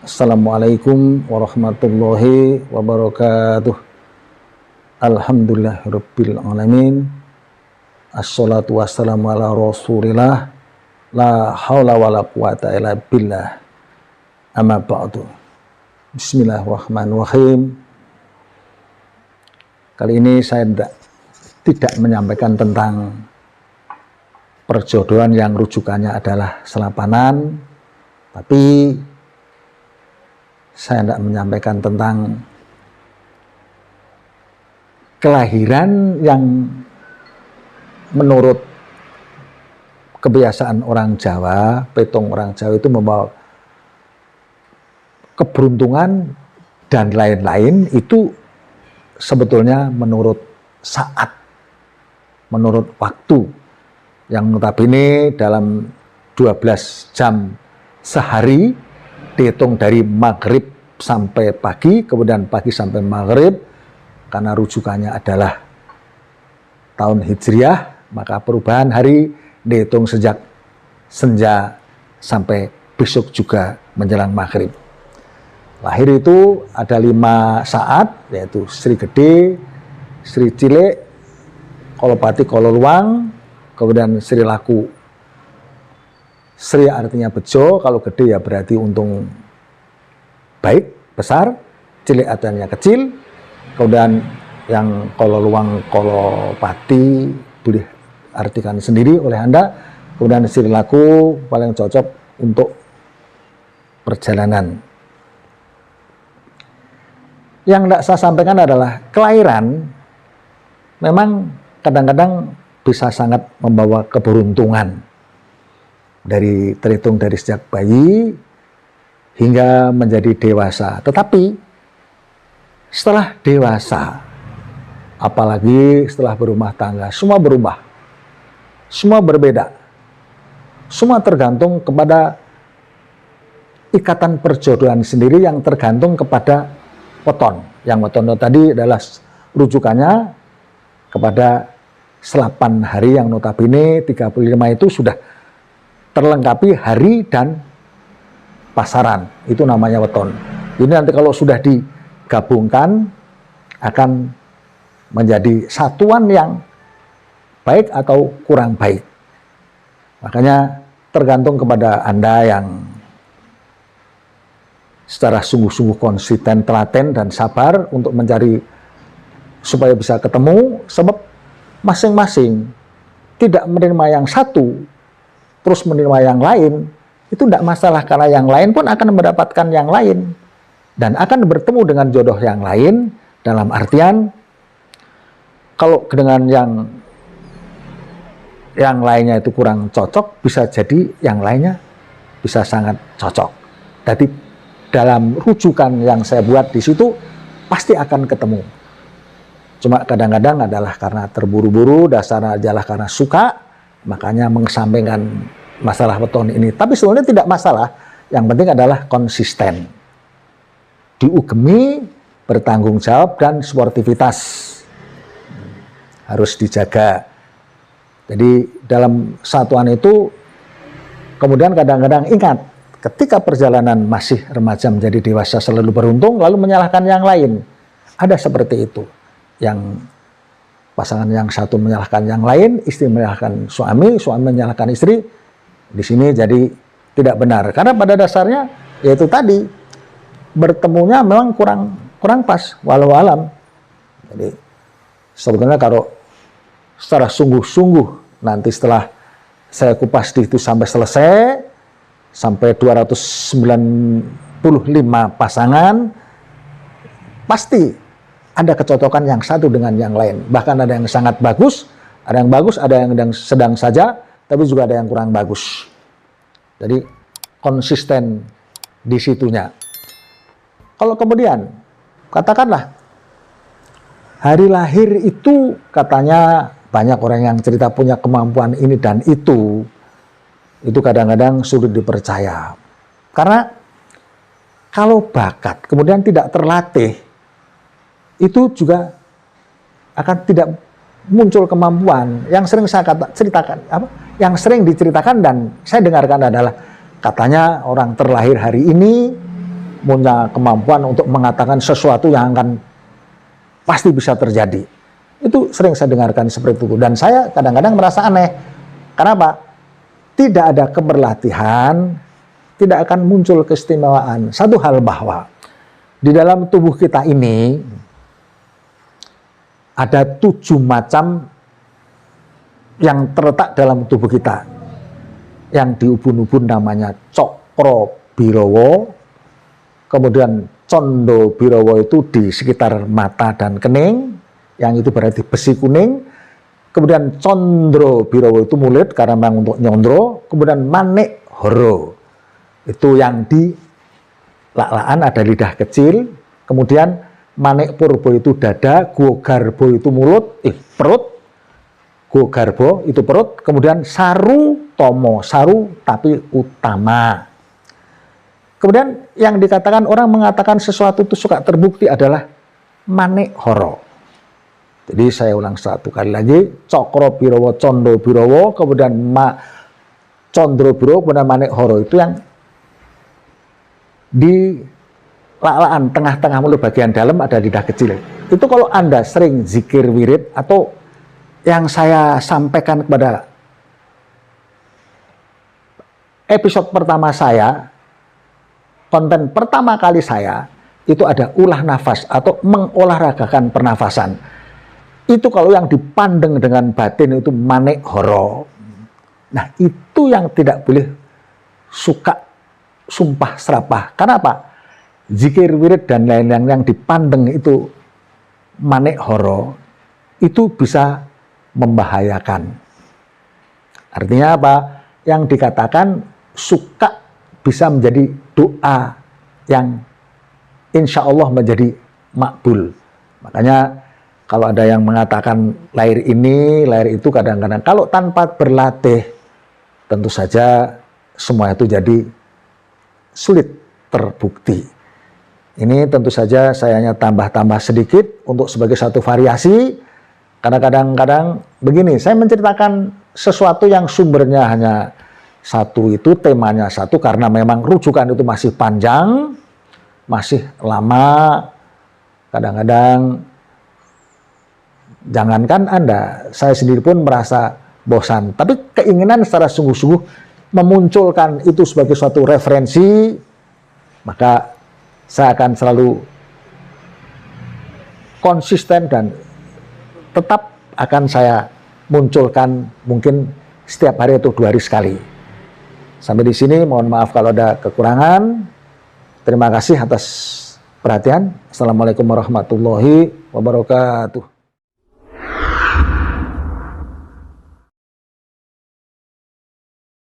Assalamualaikum warahmatullahi wabarakatuh. Alhamdulillahirabbil alamin. Assalatu wassalamu ala Rasulillah. La haula wala quwata illa billah. Amma ba'du. Bismillahirrahmanirrahim. Kali ini saya tidak menyampaikan tentang perjodohan yang rujukannya adalah selapanan, tapi saya tidak menyampaikan tentang kelahiran yang menurut kebiasaan orang Jawa, petung orang Jawa itu membawa keberuntungan dan lain-lain. Itu sebetulnya menurut saat, menurut waktu, yang notabene dalam 12 jam sehari dihitung dari maghrib sampai pagi, kemudian pagi sampai maghrib, karena rujukannya adalah tahun Hijriah, maka perubahan hari dihitung sejak senja sampai besok juga menjelang maghrib. Lahir itu ada 5 saat, yaitu Sri Gede, Sri Cilik, Kolopati Kololuang, kemudian Sri Laku. Sri artinya bejo, kalau gede ya berarti untung baik, besar. Cilik artinya kecil. Kemudian yang kololuang, kolopati boleh artikan sendiri oleh Anda. Kemudian Sri Laku paling cocok untuk perjalanan. Yang tidak saya sampaikan adalah kelahiran memang kadang-kadang bisa sangat membawa keberuntungan. Terhitung dari sejak bayi hingga menjadi dewasa. Tetapi setelah dewasa, apalagi setelah berumah tangga, semua berubah, semua berbeda, semua tergantung kepada ikatan perjodohan sendiri yang tergantung kepada weton. Yang weton tadi adalah rujukannya kepada selapan hari yang notabene 35 itu sudah terlengkapi hari dan pasaran, itu namanya weton. Ini nanti kalau sudah digabungkan akan menjadi satuan yang baik atau kurang baik. Makanya tergantung kepada Anda yang secara sungguh-sungguh konsisten, telaten dan sabar untuk mencari supaya bisa ketemu, sebab masing-masing tidak menerima yang satu terus menerima yang lain, itu tidak masalah, karena yang lain pun akan mendapatkan yang lain dan akan bertemu dengan jodoh yang lain. Dalam artian kalau dengan yang lainnya itu kurang cocok, bisa jadi yang lainnya bisa sangat cocok. Jadi dalam rujukan yang saya buat di situ pasti akan ketemu. Cuma kadang-kadang adalah karena terburu-buru, dasarnya adalah karena suka, makanya mengesampingkan masalah weton ini. Tapi sebenarnya tidak masalah, yang penting adalah konsisten, diugemi, bertanggung jawab, dan sportivitas harus dijaga. Jadi dalam satuan itu kemudian kadang-kadang ingat, ketika perjalanan masih remaja menjadi dewasa selalu beruntung, lalu menyalahkan yang lain. Ada seperti itu, yang pasangan yang satu menyalahkan yang lain, istri menyalahkan suami, suami menyalahkan istri. Di sini jadi tidak benar, karena pada dasarnya yaitu tadi bertemunya memang kurang pas, walau alam. Jadi sebetulnya kalau secara sungguh-sungguh nanti setelah saya kupas di itu sampai selesai, sampai 295 pasangan, pasti ada kecocokan yang satu dengan yang lain. Bahkan ada yang sangat bagus, ada yang sedang saja, tapi juga ada yang kurang bagus. Jadi konsisten di situnya. Kalau kemudian katakanlah hari lahir itu katanya banyak orang yang cerita punya kemampuan ini dan itu kadang-kadang sulit dipercaya. Karena kalau bakat kemudian tidak terlatih, itu juga akan tidak muncul kemampuan. Yang sering saya ceritakan, yang sering diceritakan dan saya dengarkan adalah katanya orang terlahir hari ini punya kemampuan untuk mengatakan sesuatu yang akan pasti bisa terjadi. Itu sering saya dengarkan seperti itu. Dan saya kadang-kadang merasa aneh. Kenapa? Tidak ada keberlatihan, tidak akan muncul keistimewaan. Satu hal bahwa di dalam tubuh kita ini ada 7 macam yang terletak dalam tubuh kita. Yang di ubun-ubun namanya cokro birowo, kemudian condo birowo itu di sekitar mata dan kening, yang itu berarti besi kuning, kemudian condro birowo itu mulut karena memang untuk nyondro, kemudian manik horo itu yang di lak-lakan ada lidah kecil, kemudian manik purbo itu dada, gogarbo itu mulut, perut, gogarbo itu perut, kemudian saru tomo, saru tapi utama. Kemudian yang dikatakan orang mengatakan sesuatu itu suka terbukti adalah manik horo. Jadi saya ulang satu kali lagi, cokro birowo, condo birowo, kemudian condro birowo, kemudian manik horo itu yang di lak-lakan tengah-tengah mulut bagian dalam ada lidah kecil. Itu kalau Anda sering zikir wirid atau yang saya sampaikan kepada episode pertama saya, konten pertama kali saya, itu ada ulah nafas atau mengolahragakan pernafasan. Itu kalau yang dipandang dengan batin itu manik horo. Nah itu yang tidak boleh suka sumpah serapah. Kenapa? Zikir wirid dan lain-lain yang dipandang itu manik horo, itu bisa membahayakan. Artinya apa? Yang dikatakan suka bisa menjadi doa yang insya Allah menjadi makbul. Makanya kalau ada yang mengatakan lahir ini, lahir itu, kadang-kadang kalau tanpa berlatih, tentu saja semua itu jadi sulit terbukti. Ini tentu saja saya hanya tambah-tambah sedikit untuk sebagai satu variasi. Karena kadang-kadang begini, saya menceritakan sesuatu yang sumbernya hanya satu, itu temanya satu, karena memang rujukan itu masih panjang, masih lama. Kadang-kadang jangankan Anda, saya sendiri pun merasa bosan. Tapi keinginan secara sungguh-sungguh memunculkan itu sebagai suatu referensi, maka saya akan selalu konsisten dan tetap akan saya munculkan mungkin setiap hari atau 2 hari sekali. Sampai di sini, mohon maaf kalau ada kekurangan. Terima kasih atas perhatian. Assalamualaikum warahmatullahi wabarakatuh.